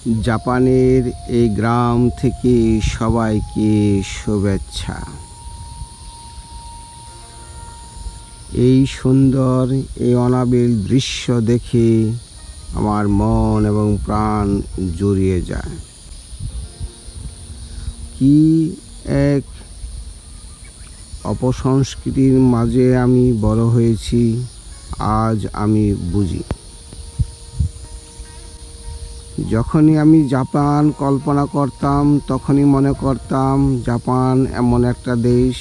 জাপানের এই গ্রাম থেকে সবাইকে শুভেচ্ছা। এই সুন্দর এই অনাবিল দৃশ্য দেখে আমার মন এবং প্রাণ জুড়িয়ে যায়। কি এক অপসংস্কৃতির মাঝে আমি বড় হয়েছি, আজ আমি বুঝি। যখনই আমি জাপান কল্পনা করতাম, তখনই মনে করতাম জাপান এমন একটা দেশ,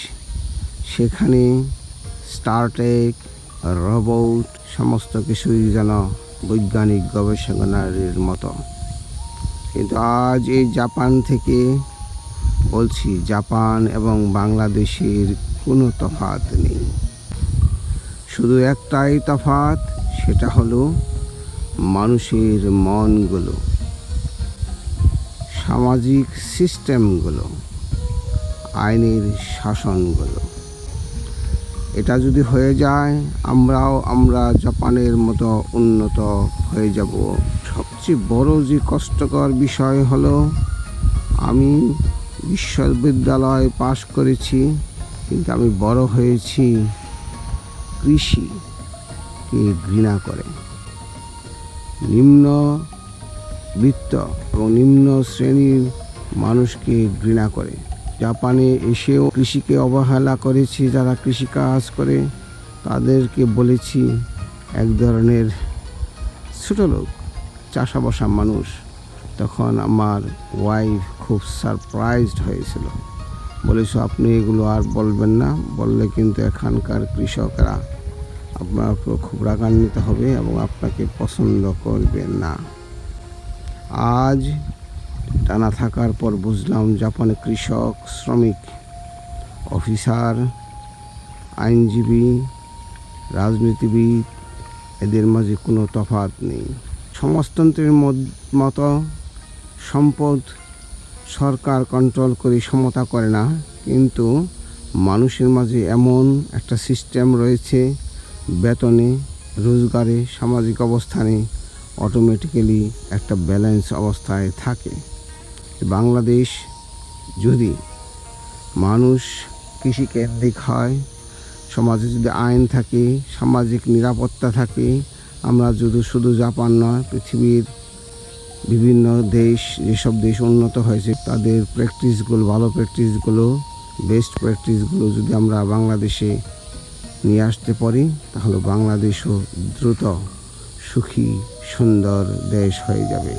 সেখানে স্টার ট্রেক, রোবট সমস্ত কিছুই যেন বৈজ্ঞানিক গবেষণার মতো। কিন্তু আজ এই জাপান থেকে বলছি, জাপান এবং বাংলাদেশের কোনো তফাৎ নেই। শুধু একটাই তফাৎ, সেটা হলো মানুষের মনগুলো, সামাজিক সিস্টেমগুলো, আইনের শাসনগুলো। এটা যদি হয়ে যায়, আমরা জাপানের মতো উন্নত হয়ে যাব। সবচেয়ে বড় যে কষ্টকর বিষয় হলো, আমি বিশ্ববিদ্যালয় পাশ করেছি, কিন্তু আমি বড় হয়েছি কৃষিকে ঘৃণা করে। নিম্নবিত্ত এবং নিম্ন শ্রেণীর মানুষকে ঘৃণা করে। জাপানে এসেও কৃষিকে অবহেলা করেছি। যারা কৃষিকাজ করে তাদেরকে বলেছি এক ধরনের ছোট লোক, চাষা বসা মানুষ। তখন আমার ওয়াইফ খুব সারপ্রাইজড হয়েছিল, বলেছে আপনি এগুলো আর বলবেন না, বললে কিন্তু এখানকার কৃষকরা আপনার খুব রাগান্বিত হবে এবং আপনাকে পছন্দ করবে না। আজ টানা থাকার পর বুঝলাম, জাপানে কৃষক, শ্রমিক, অফিসার, আইনজীবী, রাজনীতিবিদ, এদের মাঝে কোনো তফাৎ নেই। সমাজতন্ত্রের মতো সম্পদ সরকার কন্ট্রোল করে সমতা করে না, কিন্তু মানুষের মাঝে এমন একটা সিস্টেম রয়েছে, বেতনে, রোজগারে, সামাজিক অবস্থানে অটোমেটিক্যালি একটা ব্যালেন্স অবস্থায় থাকে। বাংলাদেশ যদি মানুষ কৃষিকেন্দ্রিক হয়, সমাজে যদি আইন থাকে, সামাজিক নিরাপত্তা থাকে, আমরা যদি শুধু জাপান নয়, পৃথিবীর বিভিন্ন দেশ, যেসব দেশ উন্নত হয়েছে তাদের প্র্যাকটিসগুলো, ভালো প্র্যাকটিসগুলো, বেস্ট প্র্যাকটিসগুলো যদি আমরা বাংলাদেশে নিয়ে আসতে পারি, তাহলে বাংলাদেশও দ্রুত সুখী সুন্দর দেশ হয়ে যাবে।